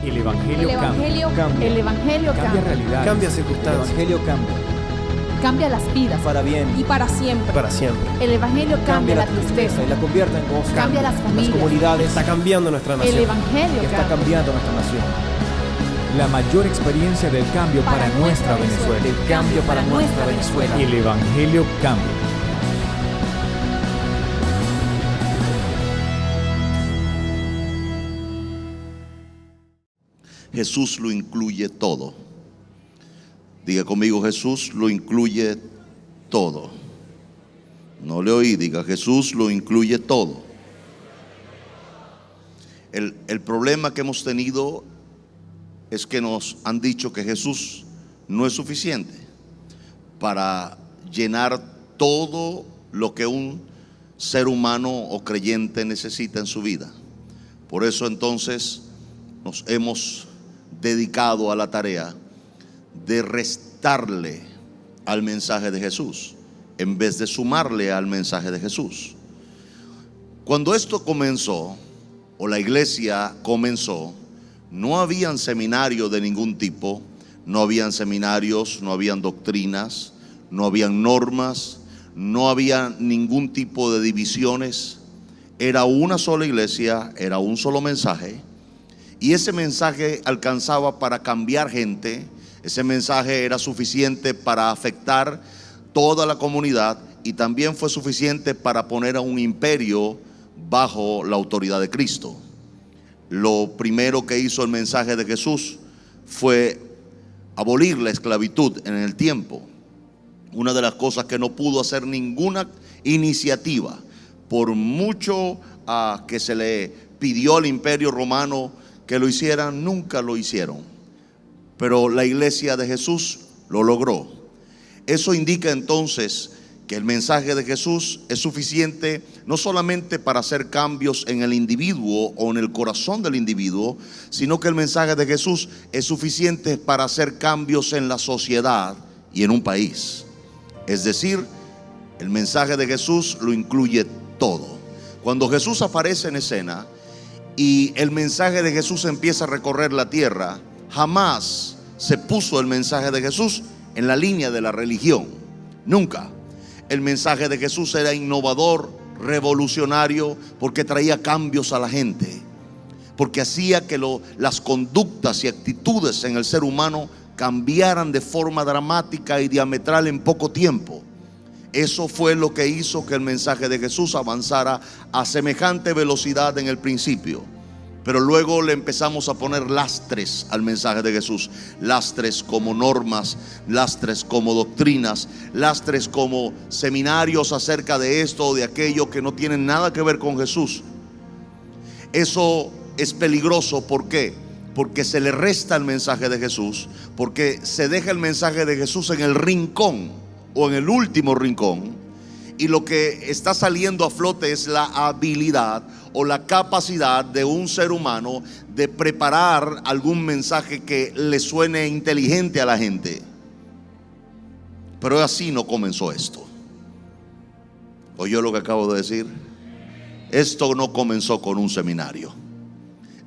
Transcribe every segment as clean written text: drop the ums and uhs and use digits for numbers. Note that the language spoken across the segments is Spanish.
El Evangelio cambia. El Evangelio Cambia cambia. realidades. Cambia El circunstancias. Evangelio cambia. Cambia las vidas. Para bien. Y para siempre. Para siempre. El Evangelio cambia la tristeza. y la convierte en gozo. Cambia las Las familias. comunidades. Está cambiando nuestra El nación. Evangelio Está cambia. cambiando nuestra nación. La mayor experiencia del cambio para nuestra Venezuela. El cambio para nuestra Venezuela. El Evangelio cambia. Jesús lo incluye todo. Diga conmigo, Jesús lo incluye todo. No le oí, diga, Jesús lo incluye todo. El problema que hemos tenido es que nos han dicho que Jesús no es suficiente para llenar todo lo que un ser humano o creyente necesita en su vida. Por eso entonces nos hemos dedicado a la tarea de restarle al mensaje de Jesús en vez de sumarle al mensaje de Jesús. Cuando esto comenzó, o la iglesia comenzó, no habían seminarios de ningún tipo, no habían seminarios, no habían doctrinas, no habían normas, no había ningún tipo de divisiones. Era una sola iglesia, era un solo mensaje. Y ese mensaje alcanzaba para cambiar gente. Ese mensaje era suficiente para afectar toda la comunidad y también fue suficiente para poner a un imperio bajo la autoridad de Cristo. Lo primero que hizo el mensaje de Jesús fue abolir la esclavitud en el tiempo. Una de las cosas que no pudo hacer ninguna iniciativa, por mucho que se le pidió al imperio romano que lo hicieran, nunca lo hicieron. Pero la iglesia de Jesús lo logró. Eso indica entonces que el mensaje de Jesús es suficiente no solamente para hacer cambios en el individuo o en el corazón del individuo, sino que el mensaje de Jesús es suficiente para hacer cambios en la sociedad y en un país. Es decir, el mensaje de Jesús lo incluye todo. Cuando Jesús aparece en escena y el mensaje de Jesús empieza a recorrer la tierra, jamás se puso el mensaje de Jesús en la línea de la religión. Nunca. El mensaje de Jesús era innovador, revolucionario, porque traía cambios a la gente, porque hacía que las conductas y actitudes en el ser humano cambiaran de forma dramática y diametral en poco tiempo. Eso fue lo que hizo que el mensaje de Jesús avanzara a semejante velocidad en el principio. Pero luego le empezamos a poner lastres al mensaje de Jesús. Lastres como normas, lastres como doctrinas, lastres como seminarios acerca de esto o de aquello que no tienen nada que ver con Jesús. Eso es peligroso. ¿Por qué? Porque se le resta el mensaje de Jesús, porque se deja el mensaje de Jesús en el rincón o en el último rincón, y lo que está saliendo a flote es la habilidad o la capacidad de un ser humano de preparar algún mensaje que le suene inteligente a la gente. Pero así no comenzó esto. ¿Oyó lo que acabo de decir? Esto no comenzó con un seminario.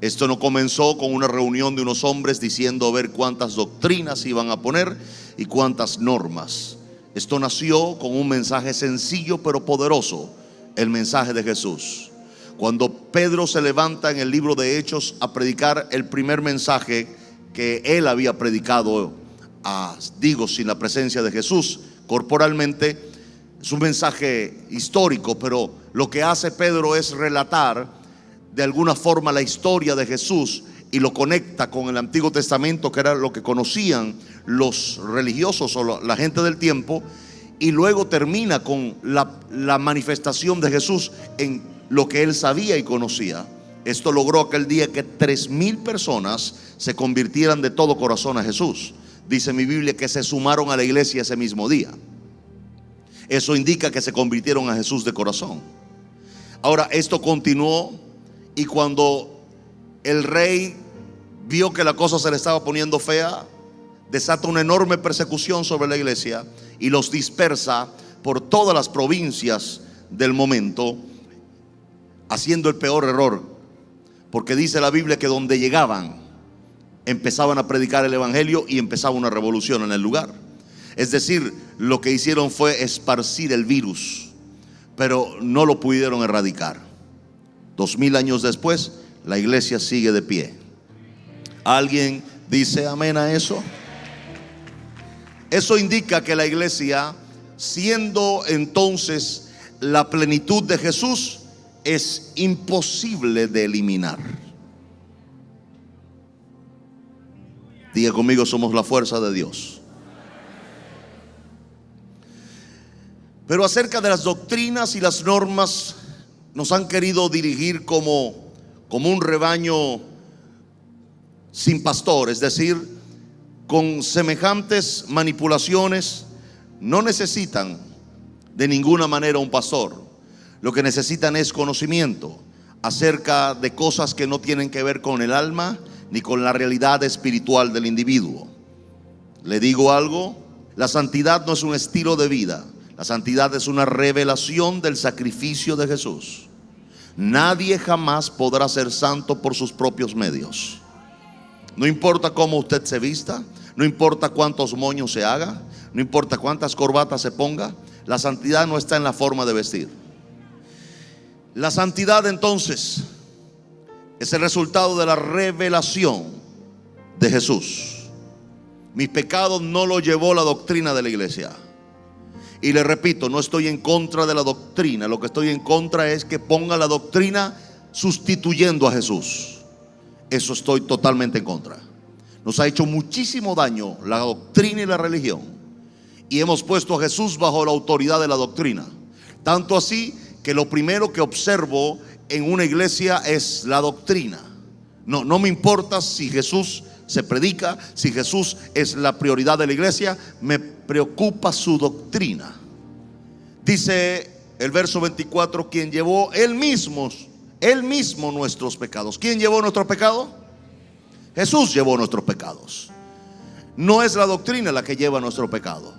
Esto no comenzó con una reunión de unos hombres diciendo a ver cuántas doctrinas iban a poner y cuántas normas. Esto nació con un mensaje sencillo pero poderoso, el mensaje de Jesús. Cuando Pedro se levanta en el libro de Hechos a predicar el primer mensaje que él había predicado, sin la presencia de Jesús corporalmente, es un mensaje histórico, pero lo que hace Pedro es relatar de alguna forma la historia de Jesús y lo conecta con el Antiguo Testamento, que era lo que conocían los religiosos o la gente del tiempo, y luego termina con la manifestación de Jesús en lo que él sabía y conocía. Esto logró aquel día que 3,000 personas se convirtieran de todo corazón a Jesús. Dice mi Biblia que se sumaron a la iglesia ese mismo día. Eso indica que se convirtieron a Jesús de corazón. Ahora, esto continuó, y cuando el rey vio que la cosa se le estaba poniendo fea, desata una enorme persecución sobre la iglesia y los dispersa por todas las provincias del momento, haciendo el peor error, porque dice la Biblia que donde llegaban empezaban a predicar el evangelio y empezaba una revolución en el lugar. Es decir, lo que hicieron fue esparcir el virus, pero no lo pudieron erradicar. 2000 años después, la iglesia sigue de pie. ¿Alguien dice amén a eso? Eso indica que la iglesia, siendo entonces la plenitud de Jesús, es imposible de eliminar. Diga conmigo, somos la fuerza de Dios. Pero acerca de las doctrinas y las normas, nos han querido dirigir como un rebaño sin pastor, es decir, con semejantes manipulaciones. No necesitan de ninguna manera un pastor. Lo que necesitan es conocimiento acerca de cosas que no tienen que ver con el alma ni con la realidad espiritual del individuo. Le digo algo, la santidad no es un estilo de vida. La santidad es una revelación del sacrificio de Jesús. Nadie jamás podrá ser santo por sus propios medios. No importa cómo usted se vista, no importa cuántos moños se haga, no importa cuántas corbatas se ponga, la santidad no está en la forma de vestir. La santidad entonces es el resultado de la revelación de Jesús. Mis pecados no lo llevó la doctrina de la iglesia. Y le repito, no estoy en contra de la doctrina. Lo que estoy en contra es que ponga la doctrina sustituyendo a Jesús. Eso estoy totalmente en contra. Nos ha hecho muchísimo daño la doctrina y la religión, y hemos puesto a Jesús bajo la autoridad de la doctrina. Tanto así que lo primero que observo en una iglesia es la doctrina. No me importa si Jesús se predica, si Jesús es la prioridad de la iglesia, me preocupa su doctrina. Dice el verso 24, quien llevó él mismo nuestros pecados. ¿Quién llevó nuestro pecado? Jesús llevó nuestros pecados. No es la doctrina la que lleva nuestro pecado,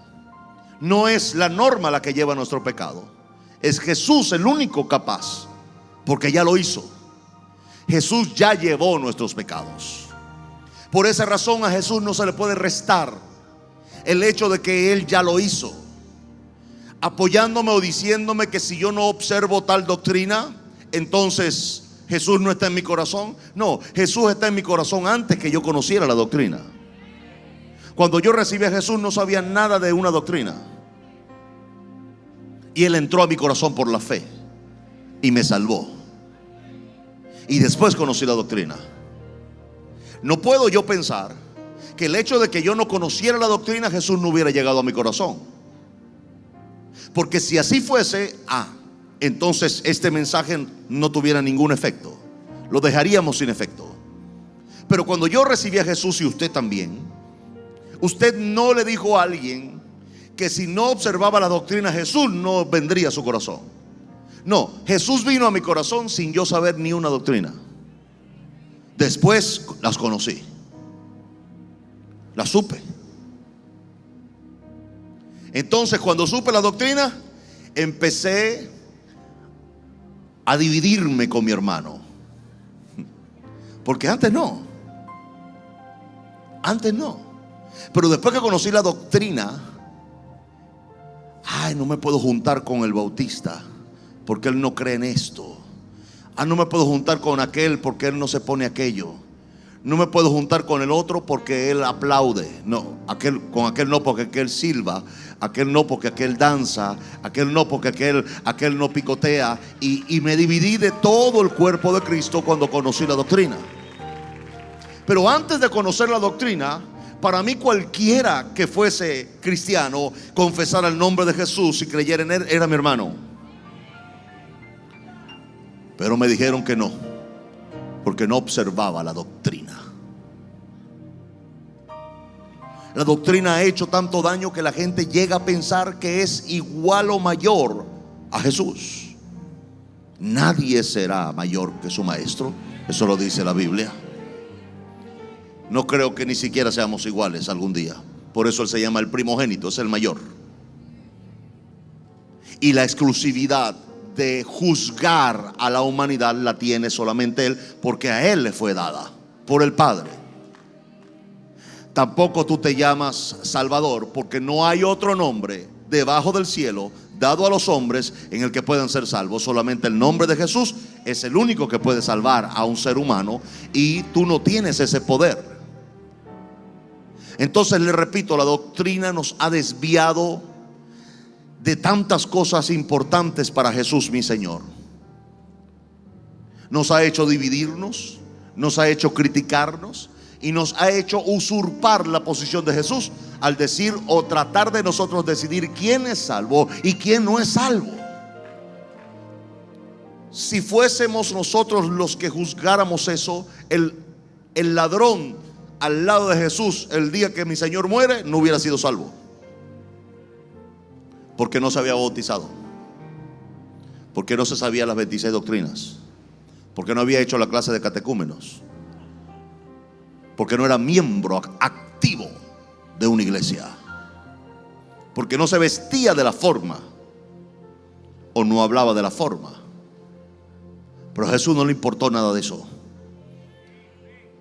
no es la norma la que lleva nuestro pecado. Es Jesús el único capaz, porque ya lo hizo. Jesús ya llevó nuestros pecados. Por esa razón a Jesús no se le puede restar el hecho de que Él ya lo hizo, apoyándome o diciéndome que si yo no observo tal doctrina, entonces Jesús no está en mi corazón. No, Jesús está en mi corazón antes que yo conociera la doctrina. Cuando yo recibí a Jesús no sabía nada de una doctrina, y Él entró a mi corazón por la fe y me salvó. Y después conocí la doctrina. No puedo yo pensar que el hecho de que yo no conociera la doctrina, Jesús no hubiera llegado a mi corazón. Porque si así fuese, entonces este mensaje no tuviera ningún efecto. Lo dejaríamos sin efecto. Pero cuando yo recibí a Jesús, y usted también, usted no le dijo a alguien que si no observaba la doctrina, Jesús no vendría a su corazón. No, Jesús vino a mi corazón sin yo saber ni una doctrina. Después las conocí, las supe. Entonces, cuando supe la doctrina, empecé a dividirme con mi hermano. Porque antes no. Pero después que conocí la doctrina, no me puedo juntar con el bautista porque él no cree en esto. No me puedo juntar con aquel porque él no se pone aquello. No me puedo juntar con el otro porque él aplaude. No, con aquel no porque aquel silba. Aquel no porque aquel danza. Aquel no porque aquel no picotea. Y me dividí de todo el cuerpo de Cristo cuando conocí la doctrina. Pero antes de conocer la doctrina, para mí cualquiera que fuese cristiano, confesara el nombre de Jesús y creyera en él, era mi hermano. Pero me dijeron que no, porque no observaba la doctrina. La doctrina ha hecho tanto daño que la gente llega a pensar que es igual o mayor a Jesús. Nadie será mayor que su maestro. Eso lo dice la Biblia. No creo que ni siquiera seamos iguales algún día. Por eso él se llama el primogénito, es el mayor. Y la exclusividad de juzgar a la humanidad la tiene solamente él, porque a él le fue dada por el Padre. tampoco tú te llamas Salvador, porque no hay otro nombre debajo del cielo dado a los hombres en el que puedan ser salvos. Solamente el nombre de Jesús es el único que puede salvar a un ser humano, y tú no tienes ese poder. Entonces le repito, la doctrina nos ha desviado de tantas cosas importantes para Jesús, mi Señor. Nos ha hecho dividirnos, nos ha hecho criticarnos y nos ha hecho usurpar la posición de Jesús al decir o tratar de nosotros decidir quién es salvo y quién no es salvo. Si fuésemos nosotros los que juzgáramos eso, el ladrón al lado de Jesús el día que mi Señor muere no hubiera sido salvo, porque no se había bautizado, porque no se sabía las 26 doctrinas, porque no había hecho la clase de catecúmenos, porque no era miembro activo de una iglesia, porque no se vestía de la forma o no hablaba de la forma. Pero a Jesús no le importó nada de eso.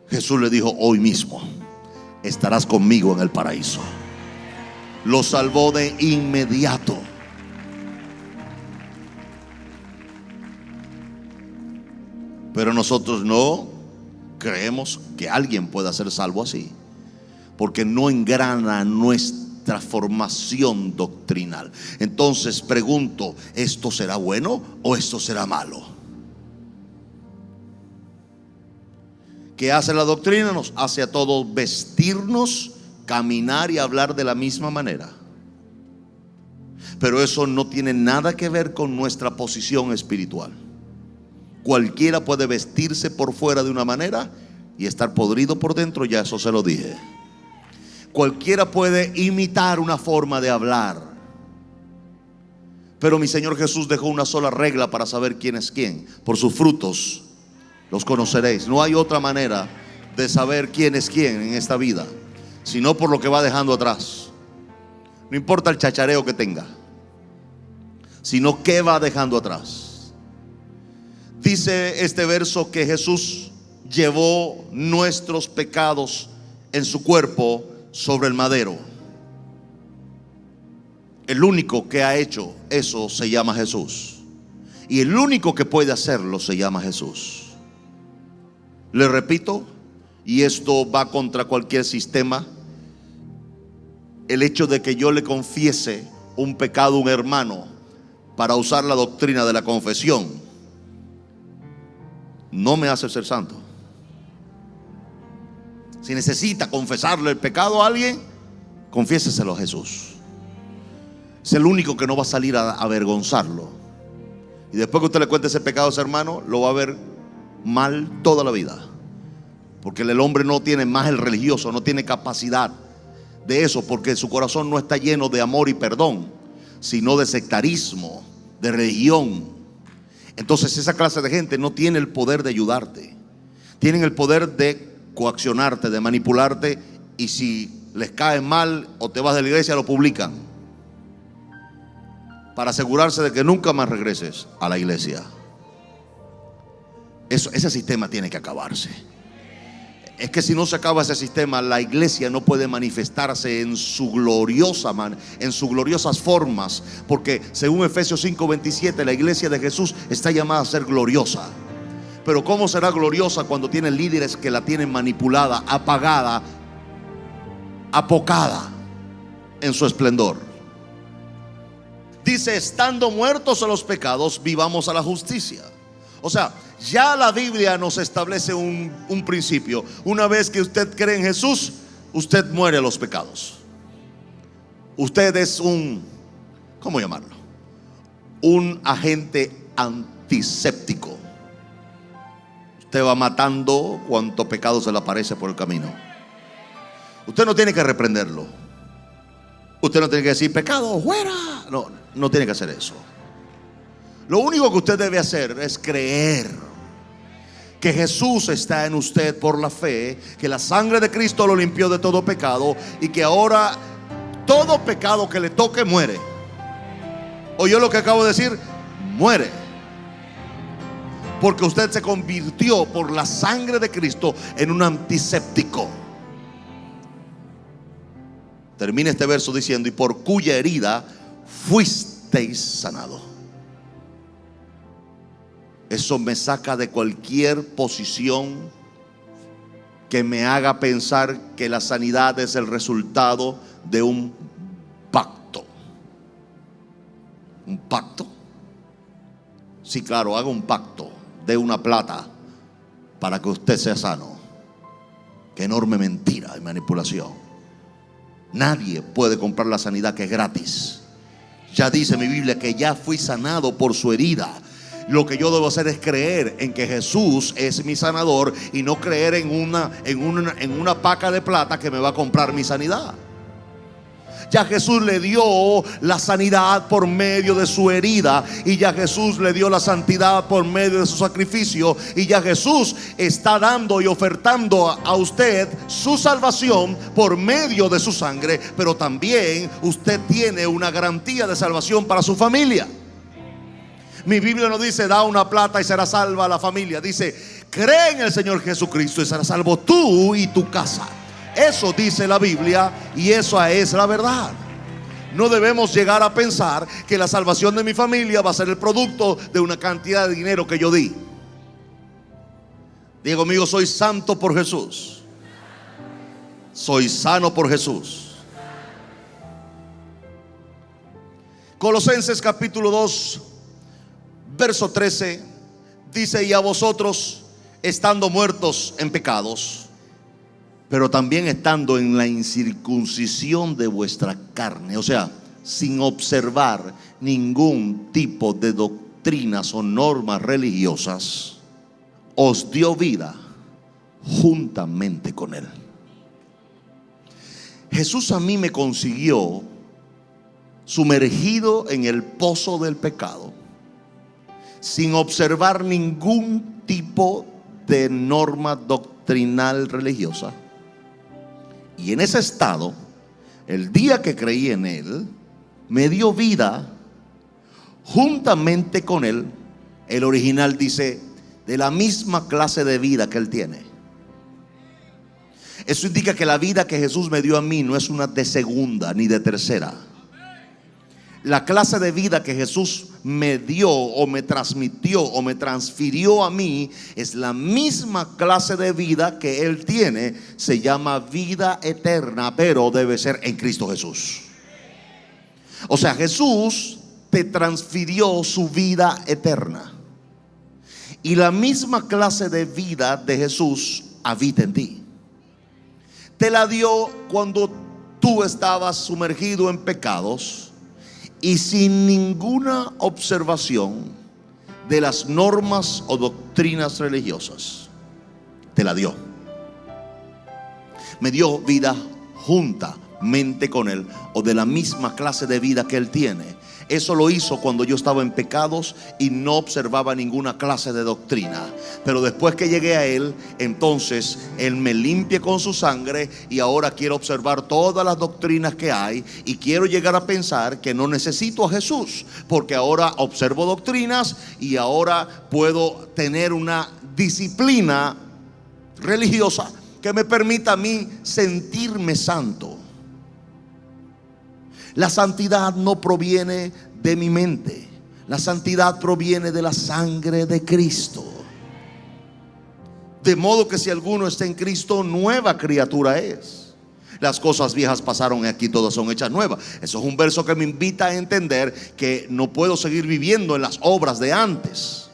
Jesús le dijo: hoy mismo estarás conmigo en el paraíso. Lo salvó de inmediato. Pero nosotros no creemos que alguien pueda ser salvo así, porque no engrana nuestra formación doctrinal. Entonces pregunto, ¿esto será bueno o esto será malo? ¿Qué hace la doctrina? Nos hace a todos vestirnos, caminar y hablar de la misma manera. Pero eso no tiene nada que ver con nuestra posición espiritual. Cualquiera puede vestirse por fuera de una manera y estar podrido por dentro, ya eso se lo dije. Cualquiera puede imitar una forma de hablar, pero mi Señor Jesús dejó una sola regla para saber quién es quién: por sus frutos los conoceréis. No hay otra manera de saber quién es quién en esta vida, sino por lo que va dejando atrás. No importa el chachareo que tenga, sino qué va dejando atrás. Dice este verso que Jesús llevó nuestros pecados en su cuerpo sobre el madero. El único que ha hecho eso se llama Jesús, y el único que puede hacerlo se llama Jesús. Le repito, y esto va contra cualquier sistema, el hecho de que yo le confiese un pecado a un hermano para usar la doctrina de la confesión no me hace ser santo. Si necesita confesarle el pecado a alguien, confiéseselo a Jesús. Es el único que no va a salir a avergonzarlo. Y después que usted le cuente ese pecado a ese hermano, lo va a ver mal toda la vida, porque el hombre no tiene, más el religioso no tiene capacidad de eso, porque su corazón no está lleno de amor y perdón, sino de sectarismo, de religión. Entonces esa clase de gente no tiene el poder de ayudarte. Tienen el poder de coaccionarte, de manipularte, y si les cae mal o te vas de la iglesia, lo publican para asegurarse de que nunca más regreses a la iglesia. Ese sistema tiene que acabarse. Es que si no se acaba ese sistema, la iglesia no puede manifestarse en sus gloriosas formas, porque según Efesios 5:27, la iglesia de Jesús está llamada a ser gloriosa. Pero ¿cómo será gloriosa cuando tiene líderes que la tienen manipulada, apagada, apocada en su esplendor? Dice: estando muertos a los pecados, vivamos a la justicia. O sea, ya la Biblia nos establece un principio. Una vez que usted cree en Jesús, usted muere a los pecados. Usted es ¿cómo llamarlo? Un agente antiséptico. Usted va matando cuanto pecado se le aparece por el camino. Usted no tiene que reprenderlo. Usted no tiene que decir: pecado, fuera. No tiene que hacer eso. Lo único que usted debe hacer es creer que Jesús está en usted por la fe, que la sangre de Cristo lo limpió de todo pecado, y que ahora todo pecado que le toque muere. ¿Oyó lo que acabo de decir? Muere. Porque usted se convirtió por la sangre de Cristo en un antiséptico. termina este verso diciendo: y por cuya herida fuisteis sanado. Eso me saca de cualquier posición que me haga pensar que la sanidad es el resultado de un pacto. ¿Un pacto? Sí, claro, haga un pacto de una plata para que usted sea sano. Qué enorme mentira y manipulación. Nadie puede comprar la sanidad, que es gratis. Ya dice mi Biblia que ya fui sanado por su herida. Lo que yo debo hacer es creer en que Jesús es mi sanador y no creer en una paca de plata que me va a comprar mi sanidad. Ya Jesús le dio la sanidad por medio de su herida, y ya Jesús le dio la santidad por medio de su sacrificio, y ya Jesús está dando y ofertando a usted su salvación por medio de su sangre. Pero también usted tiene una garantía de salvación para su familia. Mi Biblia no dice da una plata y será salva la familia. Dice cree en el Señor Jesucristo y serás salvo tú y tu casa. Eso dice la Biblia y eso es la verdad. No debemos llegar a pensar que la salvación de mi familia va a ser el producto de una cantidad de dinero que yo di. Digo conmigo: soy santo por Jesús. Soy sano por Jesús. Colosenses capítulo 2 verso 13 dice: y a vosotros, estando muertos en pecados, pero también estando en la incircuncisión de vuestra carne, o sea, sin observar ningún tipo de doctrinas o normas religiosas, os dio vida juntamente con Él. Jesús a mí me consiguió sumergido en el pozo del pecado, sin observar ningún tipo de norma doctrinal religiosa. Y en ese estado, el día que creí en Él, me dio vida juntamente con Él. El original dice de la misma clase de vida que Él tiene. Eso indica que la vida que Jesús me dio a mí no es una de segunda ni de tercera. La clase de vida que Jesús me dio o me transmitió o me transfirió a mí es la misma clase de vida que Él tiene. Se llama vida eterna, pero debe ser en Cristo Jesús. O sea, Jesús te transfirió su vida eterna, y la misma clase de vida de Jesús habita en ti. Te la dio cuando tú estabas sumergido en pecados y sin ninguna observación de las normas o doctrinas religiosas. Te la dio. Me dio vida juntamente con Él, o de la misma clase de vida que Él tiene. Eso lo hizo cuando yo estaba en pecados y no observaba ninguna clase de doctrina. Pero después que llegué a Él, entonces Él me limpia con su sangre, y ahora quiero observar todas las doctrinas que hay, y quiero llegar a pensar que no necesito a Jesús, porque ahora observo doctrinas y ahora puedo tener una disciplina religiosa que me permita a mí sentirme santo. La santidad no proviene de mi mente. La santidad proviene de la sangre de Cristo. De modo que si alguno está en Cristo, nueva criatura es. Las cosas viejas pasaron y aquí todas son hechas nuevas. Eso es un verso que me invita a entender que no puedo seguir viviendo en las obras de antes.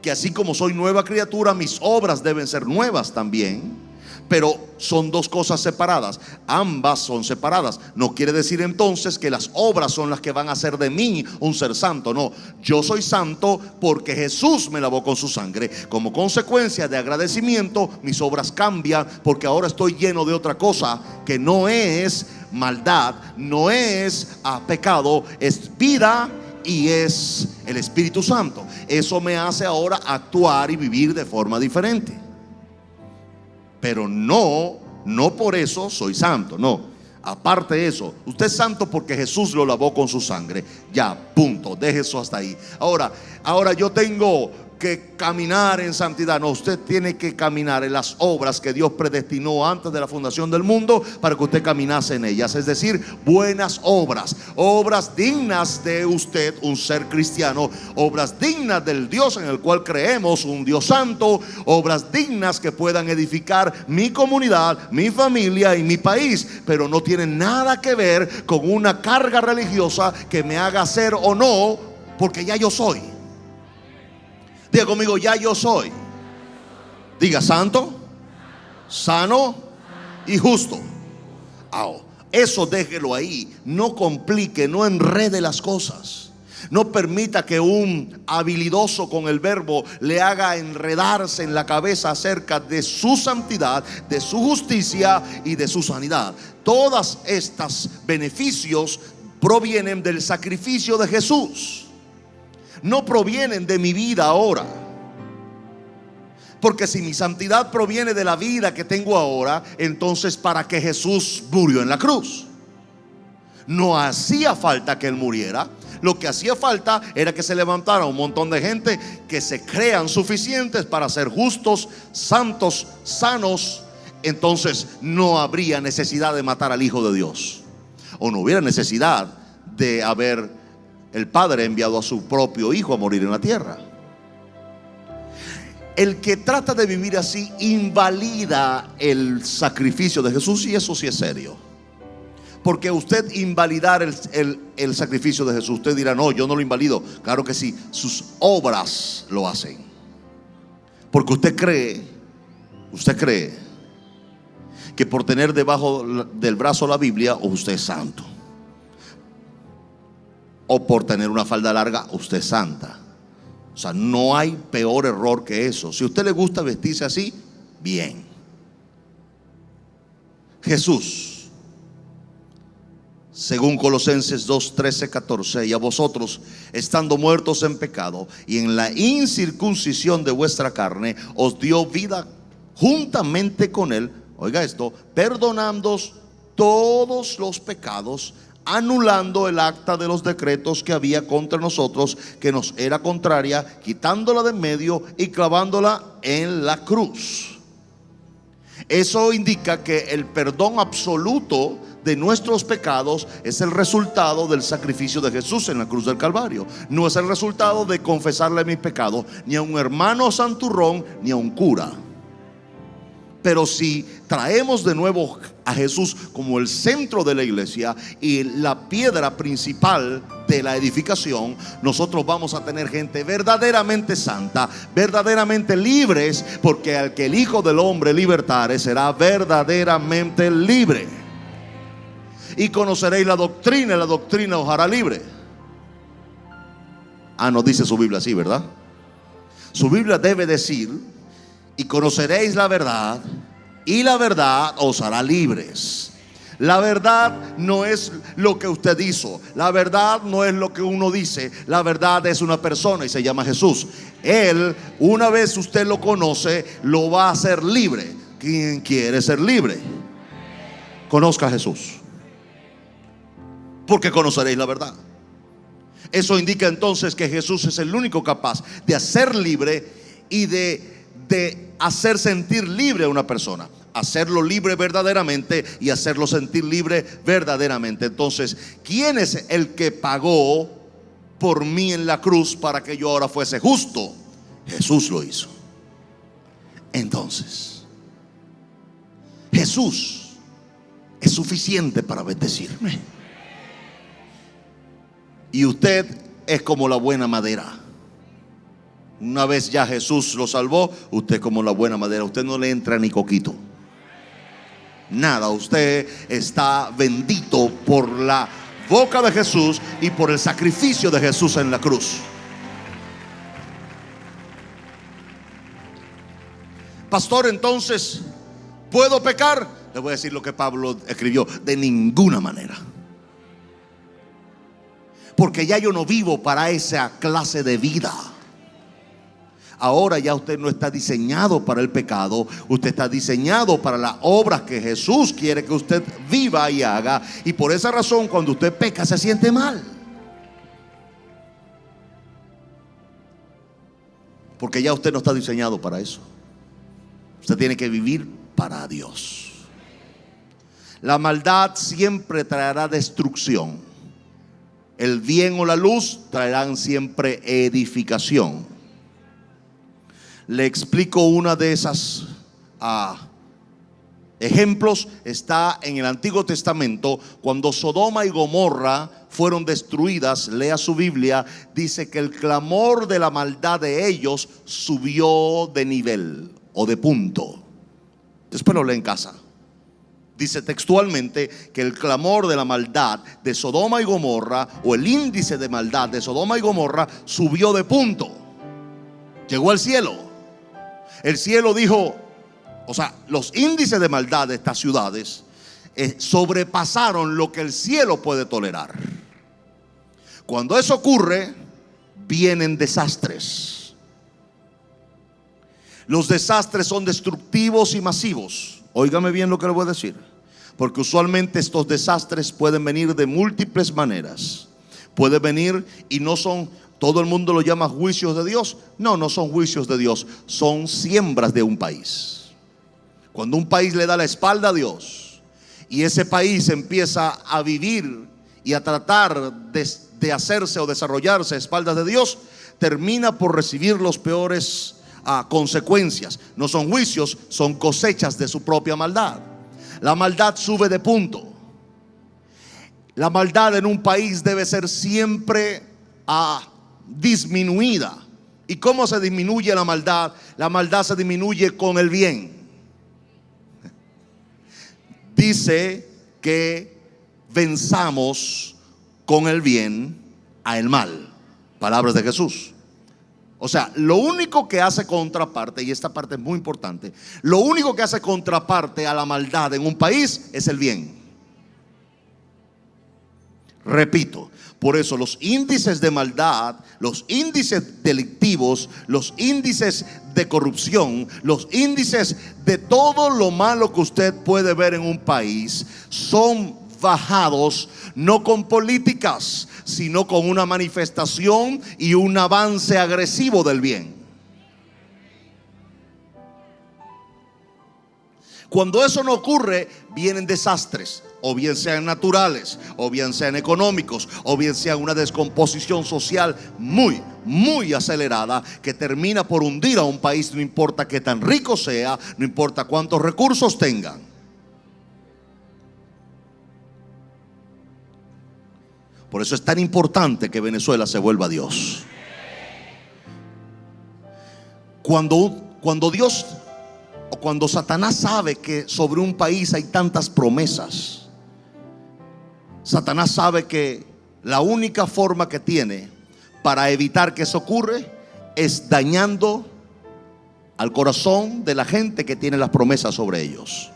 Que así como soy nueva criatura, mis obras deben ser nuevas también. Pero son dos cosas separadas. Ambas son separadas. No quiere decir entonces que las obras son las que van a hacer de mí un ser santo. No, yo soy santo porque Jesús me lavó con su sangre. Como consecuencia de agradecimiento, mis obras cambian, porque ahora estoy lleno de otra cosa que no es maldad, no es pecado, es vida y es el Espíritu Santo. Eso me hace ahora actuar y vivir de forma diferente. Pero no por eso soy santo, no. Aparte de eso, usted es santo porque Jesús lo lavó con su sangre. Ya, punto, deje eso hasta ahí. Ahora yo tengo que caminar en santidad. No, usted tiene que caminar en las obras que Dios predestinó antes de la fundación del mundo para que usted caminase en ellas. Es decir, buenas obras, obras dignas de usted, un ser cristiano, obras dignas del Dios en el cual creemos, un Dios santo, obras dignas que puedan edificar mi comunidad, mi familia y mi país, pero no tienen nada que ver con una carga religiosa que me haga ser o no, porque ya yo soy. Diga conmigo, ya yo soy. Diga, santo, sano y justo. Eso déjelo ahí. No complique, no enrede las cosas. No permita que un habilidoso con el verbo le haga enredarse en la cabeza acerca de su santidad, de su justicia y de su sanidad. Todos estos beneficios provienen del sacrificio de Jesús. No provienen de mi vida ahora. Porque si mi santidad proviene de la vida que tengo ahora, entonces ¿para qué Jesús murió en la cruz? No hacía falta que Él muriera. Lo que hacía falta era que se levantara un montón de gente que se crean suficientes para ser justos, santos, sanos. Entonces no habría necesidad de matar al Hijo de Dios, o no hubiera necesidad de haber el Padre enviado a su propio Hijo a morir en la tierra. El que trata de vivir así invalida el sacrificio de Jesús, y eso sí es serio. Porque usted invalidar el sacrificio de Jesús, usted dirá, no, yo no lo invalido. Claro que sí, sus obras lo hacen. Porque usted cree que por tener debajo del brazo la Biblia, usted es santo. O por tener una falda larga, usted es santa. O sea, no hay peor error que eso. Si a usted le gusta vestirse así, bien. Jesús, según Colosenses 2, 13, 14, y a vosotros, estando muertos en pecado y en la incircuncisión de vuestra carne, os dio vida juntamente con Él, oiga esto, perdonándoos todos los pecados, anulando el acta de los decretos que había contra nosotros, que nos era contraria, quitándola de en medio y clavándola en la cruz. Eso indica que el perdón absoluto de nuestros pecados es el resultado del sacrificio de Jesús en la cruz del Calvario. No es el resultado de confesarle mis pecados ni a un hermano santurrón ni a un cura. Pero si traemos de nuevo a Jesús como el centro de la iglesia y la piedra principal de la edificación, nosotros vamos a tener gente verdaderamente santa, verdaderamente libres, porque al que el Hijo del Hombre libertare será verdaderamente libre. Y conoceréis la doctrina, y la doctrina os hará libre. No dice su Biblia así, ¿verdad? Su Biblia debe decir: y conoceréis la verdad, y la verdad os hará libres. La verdad no es lo que usted hizo. La verdad no es lo que uno dice. La verdad es una persona y se llama Jesús. Él, una vez usted lo conoce, lo va a hacer libre. ¿Quién quiere ser libre? Conozca a Jesús, porque conoceréis la verdad. Eso indica entonces que Jesús es el único capaz de hacer libre y de hacer sentir libre a una persona, hacerlo libre verdaderamente y hacerlo sentir libre verdaderamente. Entonces, ¿quién es el que pagó por mí en la cruz para que yo ahora fuese justo? Jesús lo hizo. Entonces, Jesús es suficiente para bendecirme. Y usted es como la buena madera. Una vez ya Jesús lo salvó, usted como la buena madera, usted no le entra ni coquito, nada. Usted está bendito por la boca de Jesús y por el sacrificio de Jesús en la cruz. Pastor, entonces, ¿puedo pecar? Le voy a decir lo que Pablo escribió: de ninguna manera. Porque ya yo no vivo para esa clase de vida. Ahora ya usted no está diseñado para el pecado. Usted está diseñado para las obras que Jesús quiere que usted viva y haga. Y por esa razón, cuando usted peca, se siente mal. Porque ya usted no está diseñado para eso. Usted tiene que vivir para Dios. La maldad siempre traerá destrucción. El bien o la luz traerán siempre edificación. Le explico una de esas ejemplos. Está en el Antiguo Testamento, cuando Sodoma y Gomorra fueron destruidas. Lea su Biblia. Dice que el clamor de la maldad de ellos subió de nivel o de punto. Después lo lee en casa. Dice textualmente que el clamor de la maldad de Sodoma y Gomorra, o el índice de maldad de Sodoma y Gomorra, subió de punto. Llegó al cielo. El cielo dijo, o sea, los índices de maldad de estas ciudades sobrepasaron lo que el cielo puede tolerar. Cuando eso ocurre, vienen desastres. Los desastres son destructivos y masivos. Óigame bien lo que le voy a decir, porque usualmente estos desastres pueden venir de múltiples maneras. Puede venir y no son, todo el mundo lo llama juicios de Dios. No, no son juicios de Dios, son siembras de un país. Cuando un país le da la espalda a Dios y ese país empieza a vivir y a tratar de hacerse o desarrollarse a espaldas de Dios, termina por recibir los peores consecuencias. No son juicios, son cosechas de su propia maldad. La maldad sube de punto. La maldad en un país debe ser siempre disminuida. ¿Y cómo se disminuye la maldad? La maldad se disminuye con el bien. Dice que venzamos con el bien al mal. Palabras de Jesús. O sea, lo único que hace contraparte, y esta parte es muy importante, lo único que hace contraparte a la maldad en un país es el bien. Repito, por eso los índices de maldad, los índices delictivos, los índices de corrupción, los índices de todo lo malo que usted puede ver en un país son bajados no con políticas, sino con una manifestación y un avance agresivo del bien. Cuando eso no ocurre, vienen desastres, o bien sean naturales, o bien sean económicos, o bien sean una descomposición social muy acelerada, que termina por hundir a un país, no importa qué tan rico sea, no importa cuántos recursos tengan. Por eso es tan importante que Venezuela se vuelva a Dios. Cuando Dios o cuando Satanás sabe que sobre un país hay tantas promesas, Satanás sabe que la única forma que tiene para evitar que eso ocurra es dañando al corazón de la gente que tiene las promesas sobre ellos.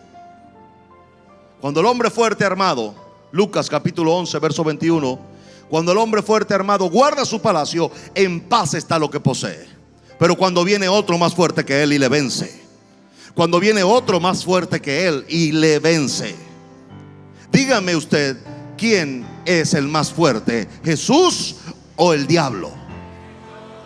Cuando el hombre fuerte armado, Lucas capítulo 11 verso 21, cuando el hombre fuerte armado guarda su palacio, en paz está lo que posee. Pero cuando viene otro más fuerte que él y le vence, cuando viene otro más fuerte que él y le vence, dígame usted, ¿quién es el más fuerte? ¿Jesús o el diablo?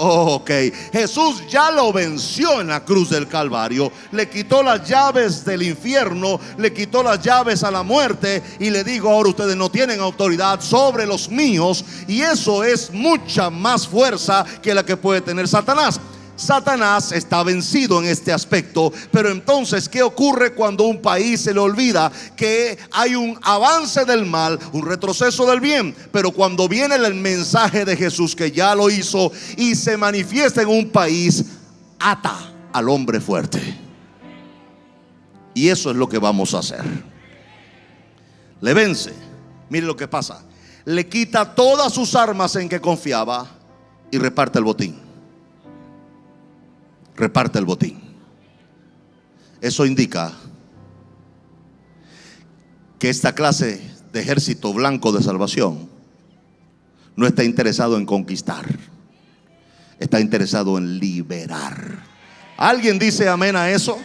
Ok, Jesús ya lo venció en la cruz del Calvario. Le quitó las llaves del infierno, le quitó las llaves a la muerte y le dijo: ahora ustedes no tienen autoridad sobre los míos. Y eso es mucha más fuerza que la que puede tener Satanás. Satanás está vencido en este aspecto. Pero entonces, ¿qué ocurre cuando un país se le olvida que hay un avance del mal, un retroceso del bien? Pero cuando viene el mensaje de Jesús, que ya lo hizo, y se manifiesta en un país, ata al hombre fuerte. Y eso es lo que vamos a hacer. Le vence. Mire lo que pasa: le quita todas sus armas en que confiaba y reparte el botín. Reparte el botín. Eso indica que esta clase de ejército blanco de salvación no está interesado en conquistar, está interesado en liberar. ¿Alguien dice amén a eso?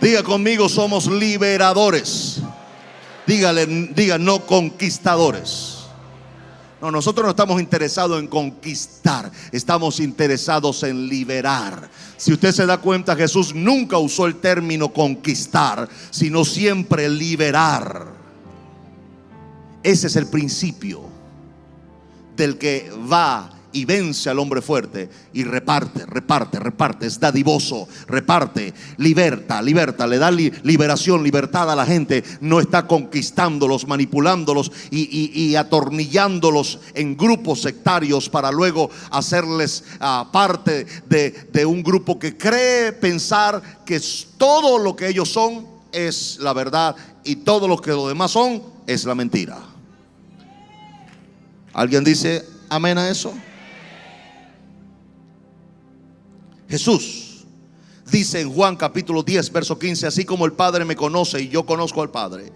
Diga conmigo: somos liberadores. Diga, no conquistadores. No, nosotros no estamos interesados en conquistar, estamos interesados en liberar. Si usted se da cuenta, Jesús nunca usó el término conquistar, sino siempre liberar. Ese es el principio del que va y vence al hombre fuerte y reparte, es dadivoso, reparte, liberta, le da liberación, libertad a la gente. No está conquistándolos, manipulándolos y atornillándolos en grupos sectarios para luego hacerles parte de un grupo que cree pensar que todo lo que ellos son es la verdad y todo lo que los demás son es la mentira. ¿Alguien dice amén a eso? Jesús dice en Juan capítulo 10 verso 15: así como el Padre me conoce y yo conozco al Padre,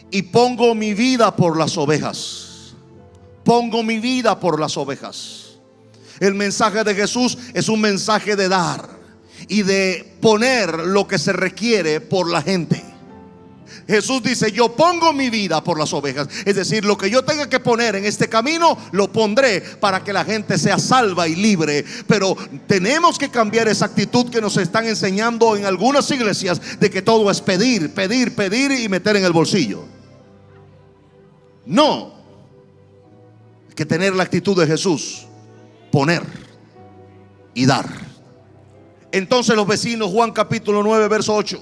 y pongo mi vida por las ovejas. Pongo mi vida por las ovejas. El mensaje de Jesús es un mensaje de dar y de poner lo que se requiere por la gente. Jesús dice: yo pongo mi vida por las ovejas. Es decir, lo que yo tenga que poner en este camino, lo pondré para que la gente sea salva y libre. Pero tenemos que cambiar esa actitud que nos están enseñando en algunas iglesias, de que todo es pedir, pedir, pedir y meter en el bolsillo. No, hay que tener la actitud de Jesús: poner y dar. Entonces los vecinos, Juan capítulo 9 verso 8,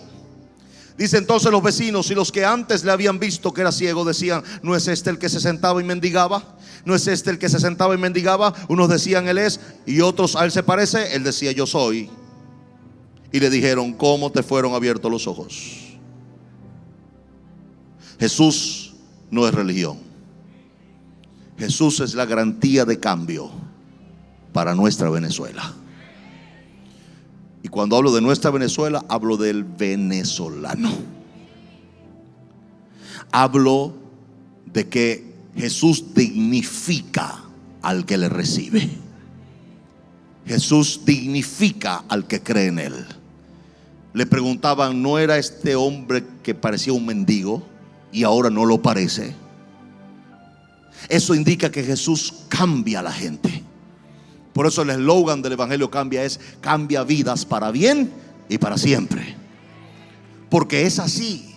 dice: entonces los vecinos y los que antes le habían visto que era ciego decían: ¿no es este el que se sentaba y mendigaba? ¿No es este el que se sentaba y mendigaba? Unos decían: él es, y otros: a él se parece. Él decía: yo soy. Y le dijeron: ¿cómo te fueron abiertos los ojos? Jesús no es religión. Jesús es la garantía de cambio para nuestra Venezuela. Y cuando hablo de nuestra Venezuela, hablo del venezolano. Hablo de que Jesús dignifica al que le recibe. Jesús dignifica al que cree en él. Le preguntaban: ¿no era este hombre que parecía un mendigo y ahora no lo parece? Eso indica que Jesús cambia a la gente. Por eso el eslogan del Evangelio Cambia es: cambia vidas para bien y para siempre. Porque es así.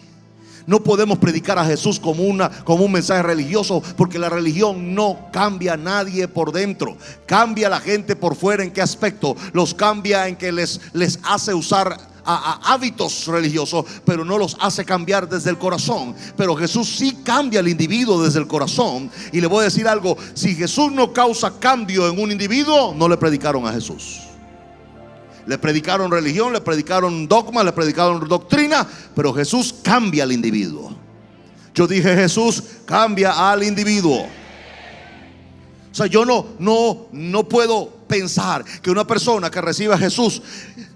No podemos predicar a Jesús como un mensaje religioso, porque la religión no cambia a nadie por dentro. Cambia a la gente por fuera. ¿En qué aspecto? Los cambia en que les hace usar a hábitos religiosos, pero no los hace cambiar desde el corazón. Pero Jesús sí cambia al individuo desde el corazón. Y le voy a decir algo: si Jesús no causa cambio en un individuo, no le predicaron a Jesús. Le predicaron religión, le predicaron dogma, le predicaron doctrina, pero Jesús cambia al individuo. Yo dije: Jesús cambia al individuo. O sea, yo no puedo pensar que una persona que recibe a Jesús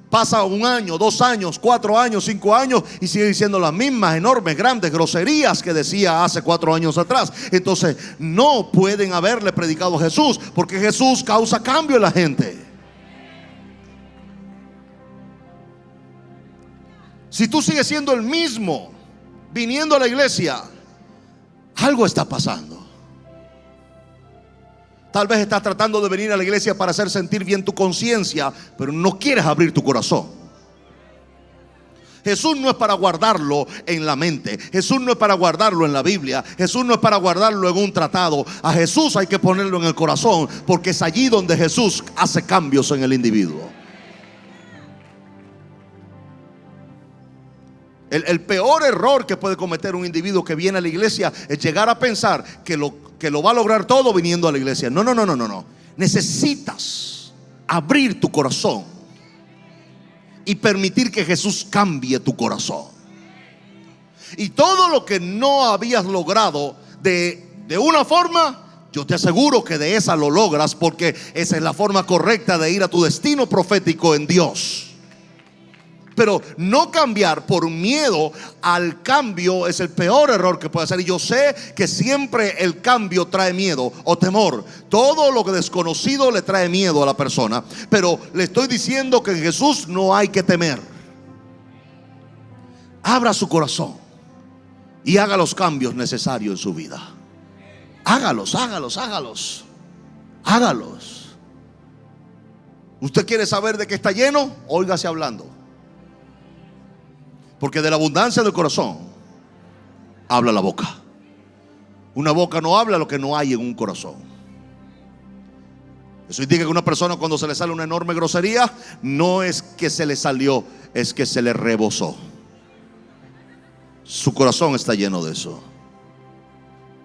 pasa 1 año, 2 años, 4 años, 5 años y sigue diciendo las mismas enormes, grandes groserías que decía hace 4 años atrás. Entonces no pueden haberle predicado a Jesús, porque Jesús causa cambio en la gente. Si tú sigues siendo el mismo, viniendo a la iglesia, algo está pasando. Tal vez estás tratando de venir a la iglesia para hacer sentir bien tu conciencia, pero no quieres abrir tu corazón. Jesús no es para guardarlo en la mente. Jesús no es para guardarlo en la Biblia. Jesús no es para guardarlo en un tratado. A Jesús hay que ponerlo en el corazón, porque es allí donde Jesús hace cambios en el individuo. El peor error que puede cometer un individuo que viene a la iglesia es llegar a pensar que lo va a lograr todo viniendo a la iglesia. No. Necesitas abrir tu corazón y permitir que Jesús cambie tu corazón. Y todo lo que no habías logrado de una forma, yo te aseguro que de esa lo logras, porque esa es la forma correcta de ir a tu destino profético en Dios. Pero no cambiar por miedo al cambio es el peor error que puede hacer. Y yo sé que siempre el cambio trae miedo o temor. Todo lo que desconocido le trae miedo a la persona. Pero le estoy diciendo que en Jesús no hay que temer. Abra su corazón y haga los cambios necesarios en su vida. Hágalos, hágalos, hágalos. Hágalos. ¿Usted quiere saber de qué está lleno? Óigase hablando. Porque de la abundancia del corazón habla la boca. Una boca no habla lo que no hay en un corazón. Eso indica que una persona, cuando se le sale una enorme grosería, no es que se le salió, es que se le rebosó. Su corazón está lleno de eso.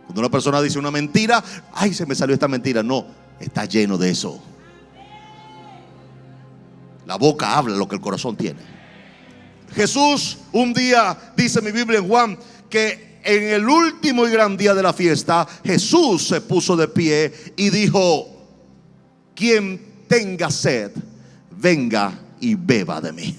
Cuando una persona dice una mentira, ay, se me salió esta mentira. No, está lleno de eso. La boca habla lo que el corazón tiene. Jesús un día, dice mi Biblia en Juan, que en el último y gran día de la fiesta, Jesús se puso de pie y dijo: quien tenga sed, venga y beba de mí.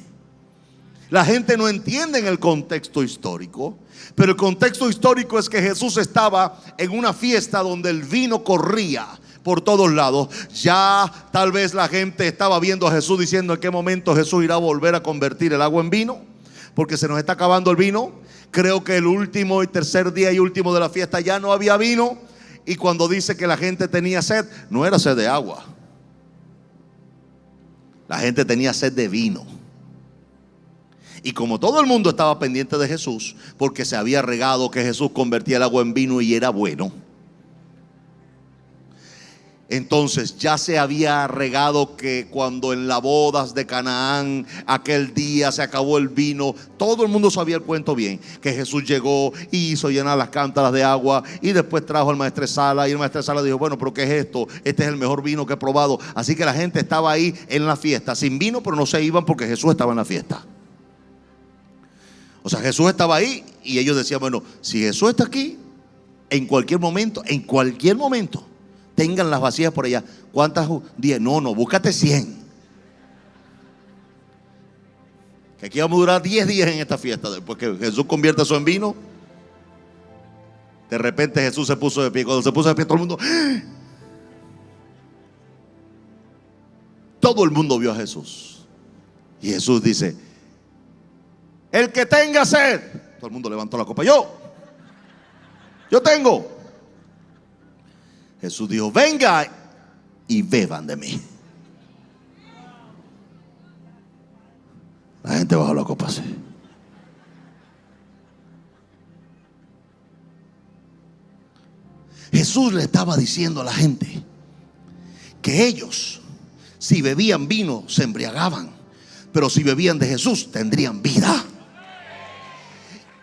La gente no entiende en el contexto histórico, pero el contexto histórico es que Jesús estaba en una fiesta donde el vino corría por todos lados. Ya tal vez la gente estaba viendo a Jesús diciendo: ¿en qué momento Jesús irá a volver a convertir el agua en vino? Porque se nos está acabando el vino. Creo que el último y tercer día y último de la fiesta ya no había vino. Y cuando dice que la gente tenía sed, no era sed de agua. La gente tenía sed de vino. Y como todo el mundo estaba pendiente de Jesús, porque se había regado que Jesús convertía el agua en vino y era bueno, entonces ya se había regado que cuando en las bodas de Canaán aquel día se acabó el vino, todo el mundo sabía el cuento bien, que Jesús llegó y hizo llenar las cántaras de agua y después trajo al maestresala, y el maestresala dijo: bueno, pero ¿qué es esto? Este es el mejor vino que he probado. Así que la gente estaba ahí en la fiesta sin vino, pero no se iban porque Jesús estaba en la fiesta. O sea, Jesús estaba ahí y ellos decían: bueno, si Jesús está aquí, en cualquier momento, tengan las vasijas por allá. ¿Cuántas? 10. No, búscate 100. Que aquí vamos a durar 10 días en esta fiesta. Después que Jesús convierte eso en vino, de repente Jesús se puso de pie. Cuando se puso de pie, todo el mundo vio a Jesús. Y Jesús dice: el que tenga sed. Todo el mundo levantó la copa. Yo tengo. Jesús dijo: venga y beban de mí. La gente bajó la copa así. Jesús le estaba diciendo a la gente que ellos, si bebían vino, se embriagaban, pero si bebían de Jesús, tendrían vida.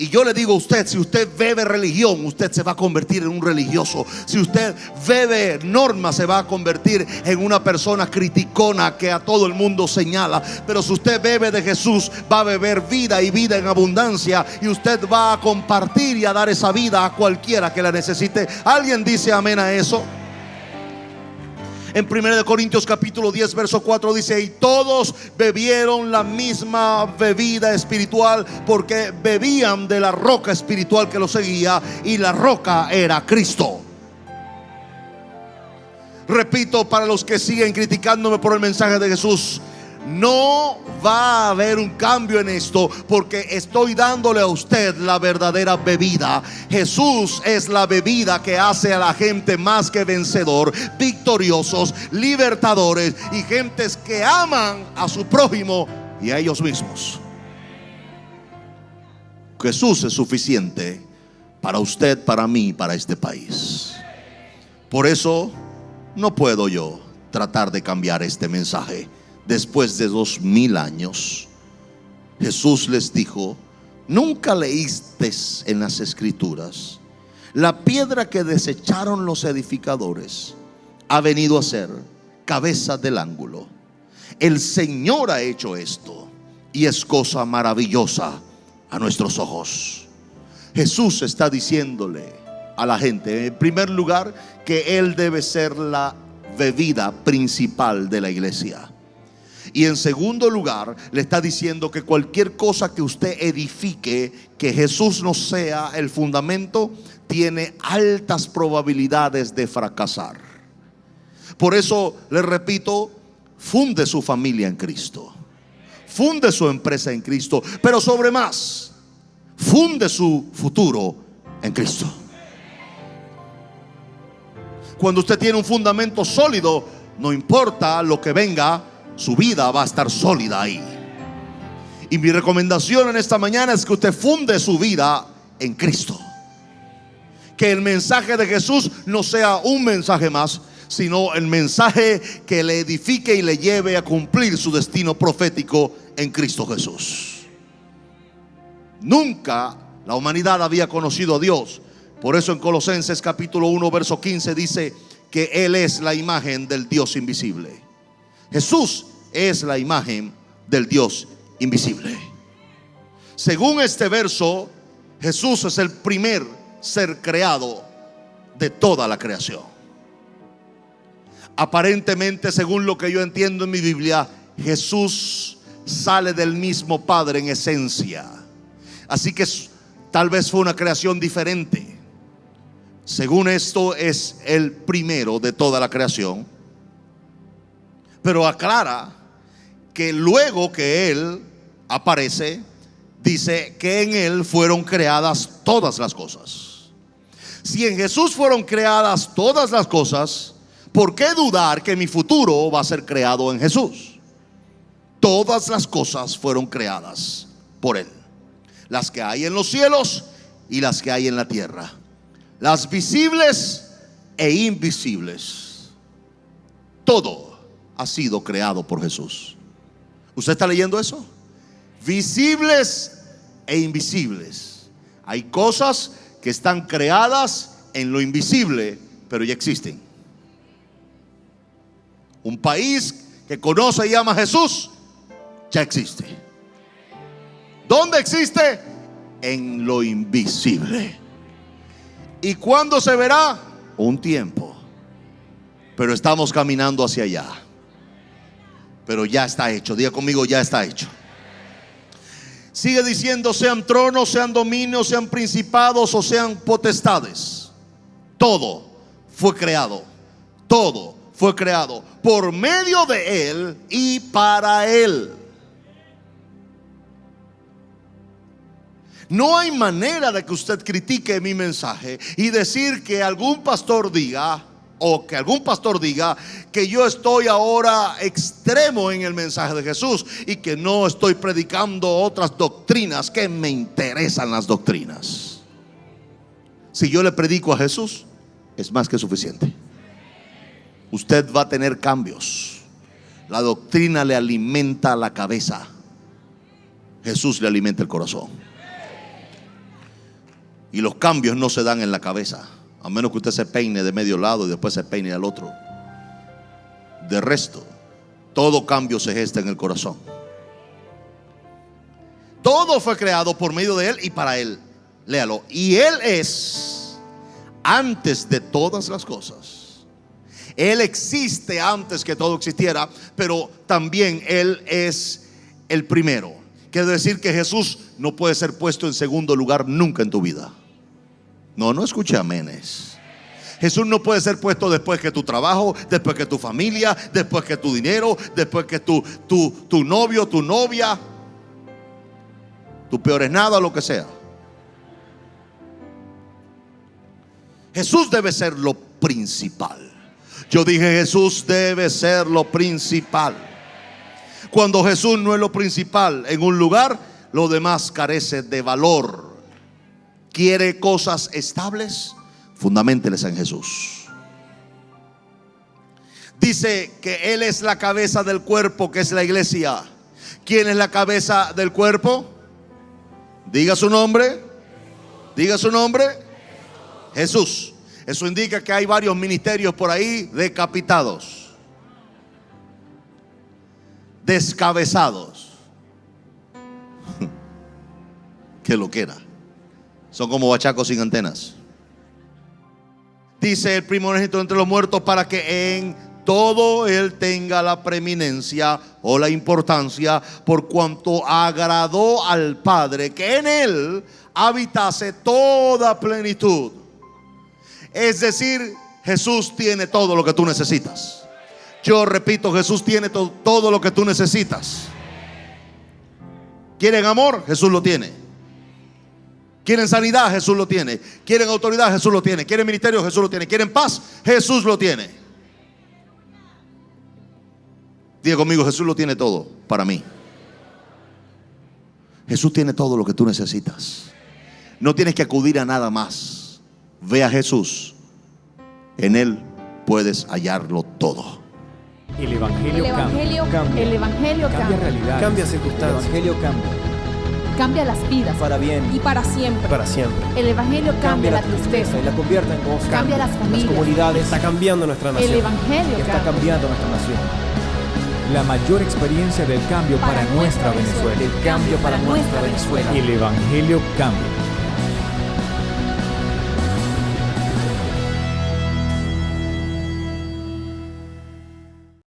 Y yo le digo a usted: si usted bebe religión, usted se va a convertir en un religioso. Si usted bebe normas, se va a convertir en una persona criticona que a todo el mundo señala. Pero si usted bebe de Jesús, va a beber vida, y vida en abundancia. Y usted va a compartir y a dar esa vida a cualquiera que la necesite. ¿Alguien dice amén a eso? En 1 Corintios capítulo 10 verso 4 dice: y todos bebieron la misma bebida espiritual, porque bebían de la roca espiritual que los seguía, y la roca era Cristo. Repito, para los que siguen criticándome por el mensaje de Jesús, no va a haber un cambio en esto, porque estoy dándole a usted la verdadera bebida. Jesús es la bebida que hace a la gente más que vencedor, victoriosos, libertadores y gentes que aman a su prójimo y a ellos mismos. Jesús es suficiente para usted, para mí, para este país. Por eso no puedo yo tratar de cambiar este mensaje. Después de 2000 años, Jesús les dijo: ¿nunca leísteis en las Escrituras? La piedra que desecharon los edificadores ha venido a ser cabeza del ángulo. El Señor ha hecho esto, y es cosa maravillosa a nuestros ojos. Jesús está diciéndole a la gente, en primer lugar, que Él debe ser la bebida principal de la iglesia. Y en segundo lugar, le está diciendo que cualquier cosa que usted edifique, que Jesús no sea el fundamento, tiene altas probabilidades de fracasar. Por eso le repito: funde su familia en Cristo, funde su empresa en Cristo, pero sobre más, funde su futuro en Cristo. Cuando usted tiene un fundamento sólido, no importa lo que venga, su vida va a estar sólida ahí. Y mi recomendación en esta mañana es que usted funde su vida en Cristo. Que el mensaje de Jesús no sea un mensaje más, sino el mensaje que le edifique y le lleve a cumplir su destino profético en Cristo Jesús. Nunca la humanidad había conocido a Dios. Por eso en Colosenses capítulo 1 verso 15 dice que Él es la imagen del Dios invisible. Jesús es la imagen del Dios invisible. Según este verso, Jesús es el primer ser creado de toda la creación. Aparentemente, según lo que yo entiendo en mi Biblia, Jesús sale del mismo Padre en esencia. Así que tal vez fue una creación diferente. Según esto, es el primero de toda la creación. Pero aclara que luego que Él aparece, dice que en Él fueron creadas todas las cosas. Si en Jesús fueron creadas todas las cosas, ¿por qué dudar que mi futuro va a ser creado en Jesús? Todas las cosas fueron creadas por Él. Las que hay en los cielos y las que hay en la tierra. Las visibles e invisibles. Todo ha sido creado por Jesús. ¿Usted está leyendo eso? Visibles e invisibles. Hay cosas que están creadas en lo invisible, pero ya existen. Un país que conoce y ama a Jesús ya existe. ¿Dónde existe? En lo invisible. ¿Y cuándo se verá? Un tiempo. Pero estamos caminando hacia allá. Pero ya está hecho. Diga conmigo, ya está hecho. Sigue diciendo, sean tronos, sean dominios, sean principados o sean potestades. Todo fue creado. Todo fue creado por medio de Él y para Él. No hay manera de que usted critique mi mensaje y decir que algún pastor diga, o que algún pastor diga que yo estoy ahora extremo en el mensaje de Jesús y que no estoy predicando otras doctrinas, que me interesan las doctrinas. Si yo le predico a Jesús, es más que suficiente. Usted va a tener cambios. La doctrina le alimenta la cabeza. Jesús le alimenta el corazón. Y los cambios no se dan en la cabeza, a menos que usted se peine de medio lado y después se peine al otro. De resto, todo cambio se gesta en el corazón. Todo fue creado por medio de Él y para Él. Léalo. Y Él es antes de todas las cosas. Él existe antes que todo existiera, pero también Él es el primero. Quiere decir que Jesús no puede ser puesto en segundo lugar nunca en tu vida. No escuche amenes. Jesús no puede ser puesto después que tu trabajo, después que tu familia, después que tu dinero, después que tu novio, tu novia, tu peor es nada, lo que sea. Jesús debe ser lo principal. Yo dije, Jesús debe ser lo principal. Cuando Jesús no es lo principal en un lugar, lo demás carece de valor. ¿Quiere cosas estables? Fundamenteles en Jesús. Dice que Él es la cabeza del cuerpo, que es la iglesia. ¿Quién es la cabeza del cuerpo? Diga su nombre. Diga su nombre. Jesús. Eso indica que hay varios ministerios por ahí decapitados, descabezados. Qué loquera. Son como bachacos sin antenas. Dice el primogénito entre los muertos, para que en todo Él tenga la preeminencia o la importancia, por cuanto agradó al Padre que en Él habitase toda plenitud. Es decir, Jesús tiene todo lo que tú necesitas. Yo repito, Jesús tiene todo lo que tú necesitas. ¿Quieren amor? Jesús lo tiene. Quieren sanidad, Jesús lo tiene. Quieren autoridad, Jesús lo tiene. Quieren ministerio, Jesús lo tiene. Quieren paz, Jesús lo tiene. Diga conmigo, Jesús lo tiene todo para mí. Jesús tiene todo lo que tú necesitas. No tienes que acudir a nada más. Ve a Jesús. En Él puedes hallarlo todo. El Evangelio cambia. El Evangelio Cambia cambia. realidades. Cambia El circunstancias. Evangelio cambia. Cambia las vidas. Para bien Y para siempre. para siempre. El Evangelio cambia la tristeza. y la convierte en gozo. Cambia las familias. comunidades. Está cambiando nuestra El nación. Evangelio Está cambia. cambiando nuestra nación. La mayor experiencia del cambio para nuestra Venezuela. El cambio para nuestra Venezuela. El Evangelio cambia.